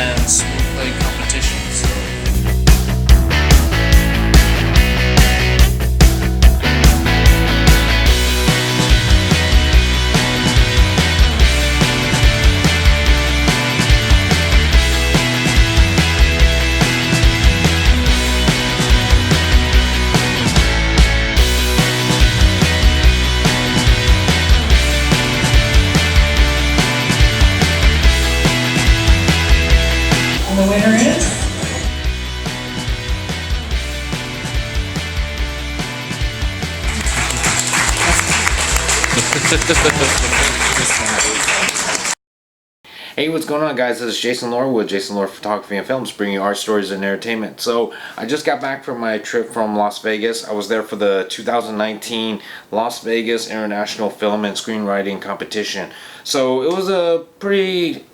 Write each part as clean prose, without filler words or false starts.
and Screenplay competition. So the winner is... Hey, what's going on, guys? This is Jason Lore with Jason Lore Photography and Films, bringing you art stories and entertainment. So, I just got back from my trip from Las Vegas. I was there for the 2019 Las Vegas International Film and Screenwriting Competition. So, it was a pretty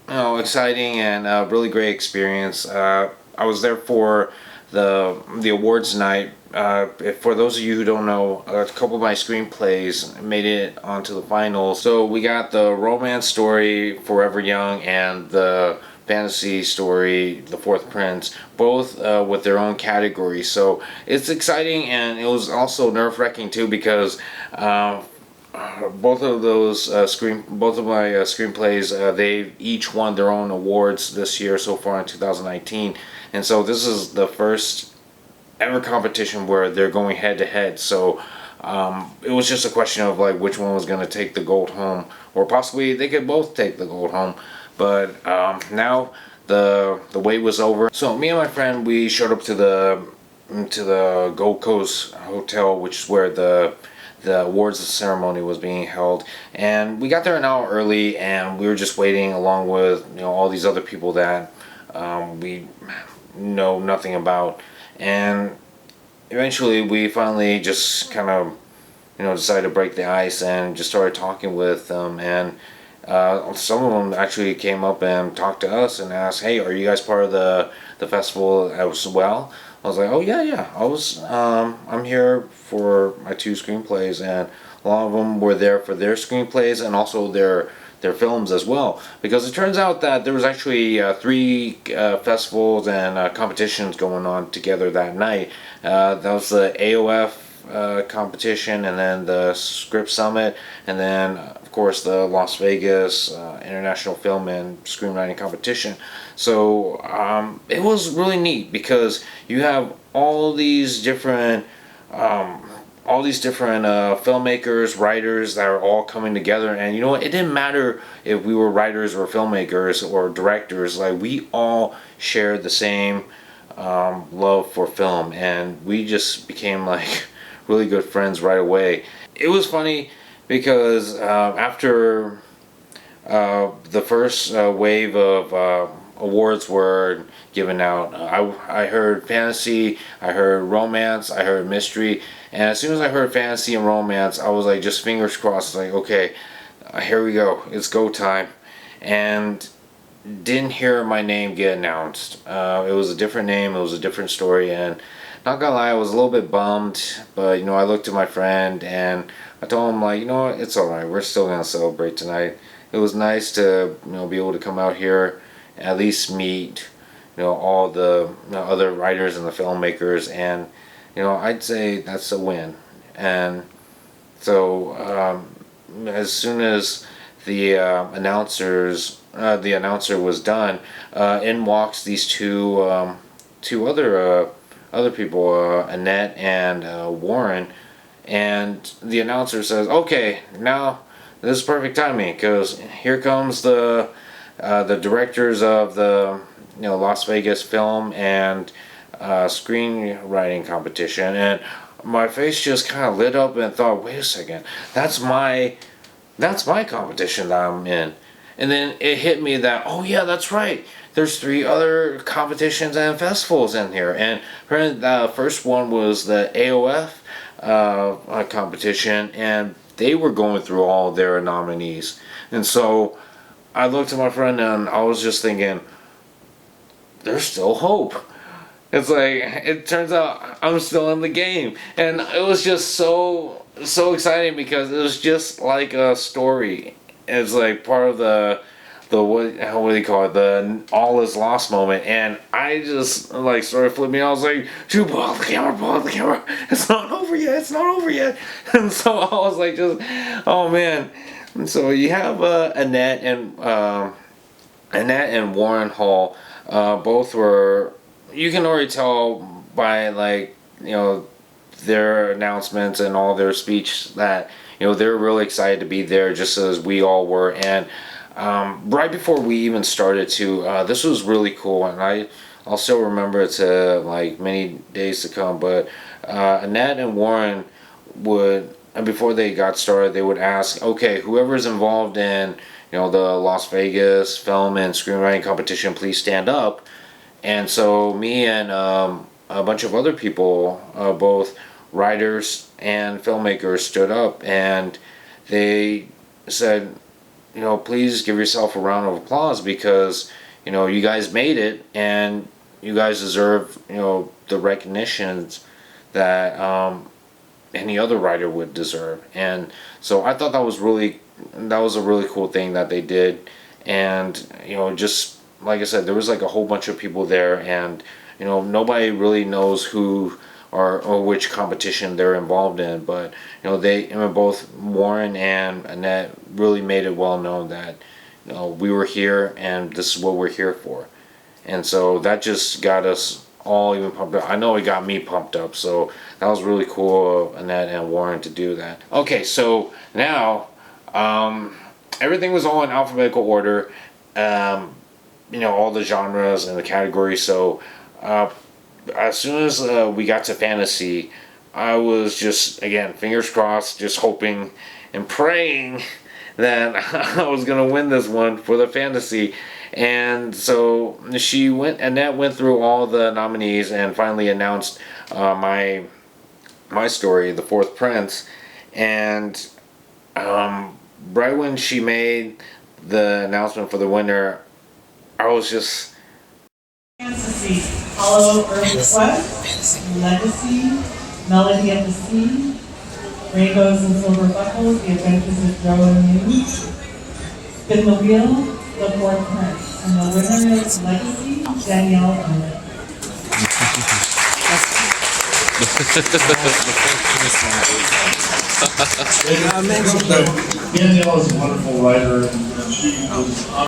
exciting and really great experience. I was there for the awards night. For those of you who don't know, a couple of my screenplays made it onto the finals. So we got the romance story Forever Young and the fantasy story The Fourth Prince, both with their own categories. So it's exciting, and it was also nerve-wracking too, because both of my screenplays, they each won their own awards this year so far in 2019, and so this is the first ever competition where they're going head to head. So it was just a question of like which one was going to take the gold home, or possibly they could both take the gold home. But now the wait was over. So me and my friend, we showed up to the Gold Coast Hotel, which is where the awards ceremony was being held, and we got there an hour early, and we were just waiting along with all these other people that we know nothing about. And eventually we finally just kind of decided to break the ice and just started talking with them, and some of them actually came up and talked to us and asked, hey, are you guys part of the festival as well? I was like, oh yeah, I'm here for my two screenplays, and a lot of them were there for their screenplays and also their films as well, because it turns out that there was actually three festivals and competitions going on together that night. That was the AOF competition, and then the Script Summit, and then of course the Las Vegas International Film and Screenwriting Competition. So it was really neat, because you have all these different filmmakers, writers that are all coming together. And you know what, it didn't matter if we were writers or filmmakers or directors. Like, we all shared the same love for film, and we just became like really good friends right away. It was funny because after the first wave of awards were given out, I heard fantasy, I heard romance, I heard mystery, and as soon as I heard fantasy and romance, I was like, just fingers crossed, like, okay, here we go, it's go time. And didn't hear my name get announced. It was a different name, it was a different story, and not gonna lie, I was a little bit bummed, but I looked at my friend and I told him, like, what, it's alright, we're still gonna celebrate tonight. It was nice to be able to come out here, at least meet all the other writers and the filmmakers, and I'd say that's a win. And so as soon as the announcer was done, in walks these two other people, Annette and Warren, and the announcer says, okay, now this is perfect timing, because here comes the directors of the Las Vegas Film and Screenwriting Competition. And my face just kind of lit up and thought, wait a second, that's my competition that I'm in. And then it hit me that, oh yeah, that's right, there's three other competitions and festivals in here. And the first one was the AOF competition, and they were going through all their nominees. And so I looked at my friend and I was just thinking, there's still hope. It's like, it turns out I'm still in the game. And it was just so exciting, because it was just like a story. It's like part of the what do you call it, the all is lost moment, and I just like started flipping. I was like, "Dude, pull out the camera, it's not over yet." And so I was like, just, oh man. And so you have Annette and Warren Hall, both were, you can already tell by like, their announcements and all their speech that, they're really excited to be there, just as we all were. And right before we even started this was really cool, and I'll still remember it to like many days to come. But Annette and Warren would, and before they got started, they would ask, okay, whoever's involved in the Las Vegas Film and Screenwriting competition, please stand up. And so me and a bunch of other people, both writers and filmmakers, stood up, and they said, please give yourself a round of applause, because you guys made it, and you guys deserve the recognitions that any other writer would deserve. And so I thought that was a really cool thing that they did. And just like I said, there was like a whole bunch of people there, and nobody really knows who or which competition they're involved in, but both Warren and Annette really made it well known that we were here and this is what we're here for. And so that just got us all even pumped up. I know it got me pumped up, so that was really cool of Annette and Warren to do that. Okay, so now everything was all in alphabetical order, all the genres and the categories. So as soon as we got to fantasy, I was just, again, fingers crossed, just hoping and praying that I was gonna win this one for the fantasy. And so Annette went through all the nominees and finally announced my story, The Fourth Prince. And right when she made the announcement for the winner, I was just... Fantasy, Hollow Earth Quest, Legacy, Melody of the Sea, Rainbows and Silver Buckles, The Adventures of Joe and Mew, Spin the Wheel, The Fourth Prince. And the winner is Legacy, Danielle Owen. Danielle is a wonderful writer, and she was...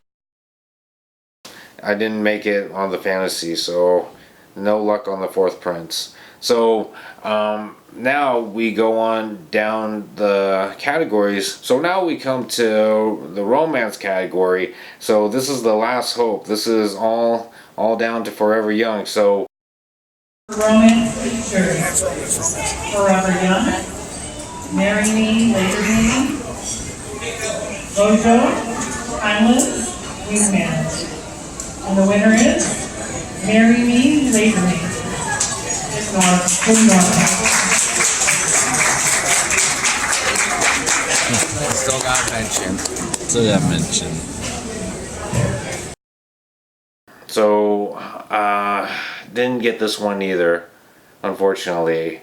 I didn't make it on the fantasy, so no luck on The Fourth Prince. So now we go on down the categories. So now we come to the romance category. So this is the last hope. This is all down to Forever Young. So Romance pictures, Forever Young, Marry Me, Later Me, Mojo, Timeless, Wingman. And the winner is Marry Me, Later Me. Still got mentioned. So didn't get this one either, unfortunately.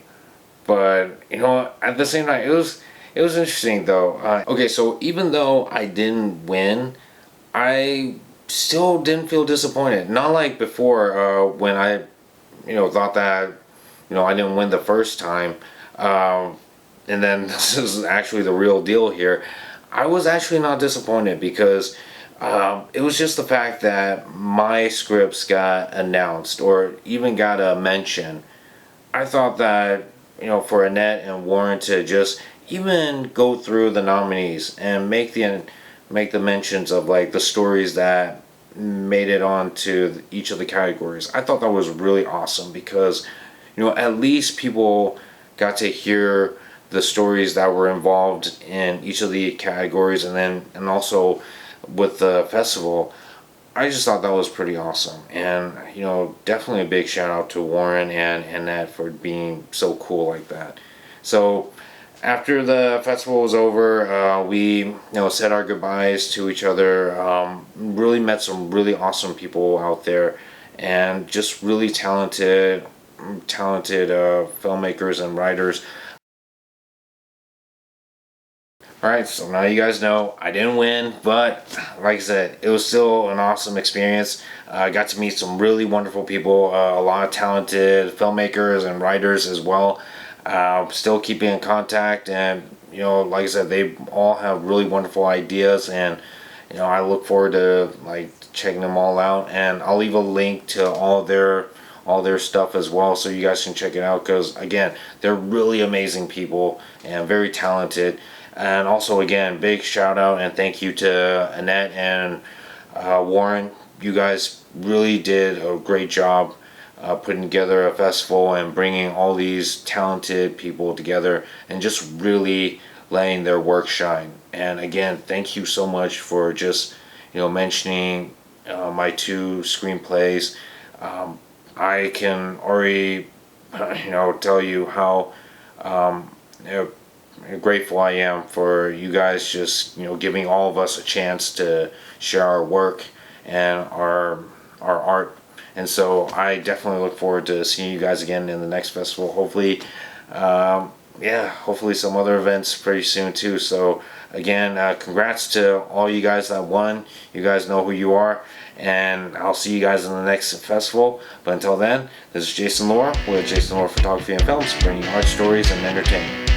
But at the same time, it was interesting though. Okay, so even though I didn't win, I still didn't feel disappointed. Not like before, when I thought that I didn't win the first time, and then this is actually the real deal here. I was actually not disappointed, because it was just the fact that my scripts got announced or even got a mention. I thought that for Annette and Warren to just even go through the nominees and make the mentions of like the stories that made it on to each of the categories. I thought that was really awesome, because at least people got to hear the stories that were involved in each of the categories, and also with the festival. I just thought that was pretty awesome. And definitely a big shout out to Warren and Annette for being so cool like that. So after the festival was over, we said our goodbyes to each other. Really met some really awesome people out there, and just really talented filmmakers and writers. Alright, so now you guys know I didn't win, but like I said, it was still an awesome experience. I got to meet some really wonderful people, a lot of talented filmmakers and writers as well. Still keeping in contact, and you know, like I said, they all have really wonderful ideas, and you know, I look forward to like checking them all out. And I'll leave a link to all their stuff as well, so you guys can check it out, because again, they're really amazing people and very talented. And also, again, big shout out and thank you to Annette and Warren. You guys really did a great job putting together a festival and bringing all these talented people together and just really letting their work shine. And again, thank you so much for just, you know, mentioning my two screenplays. I can already, you know, tell you how you know, grateful I am for you guys just, you know, giving all of us a chance to share our work and our art. And so I definitely look forward to seeing you guys again in the next festival. Hopefully, yeah, hopefully some other events pretty soon too. So again, congrats to all you guys that won. You guys know who you are, and I'll see you guys in the next festival. But until then, this is Jason Lore with Jason Lore Photography and Films, bringing art stories and entertainment.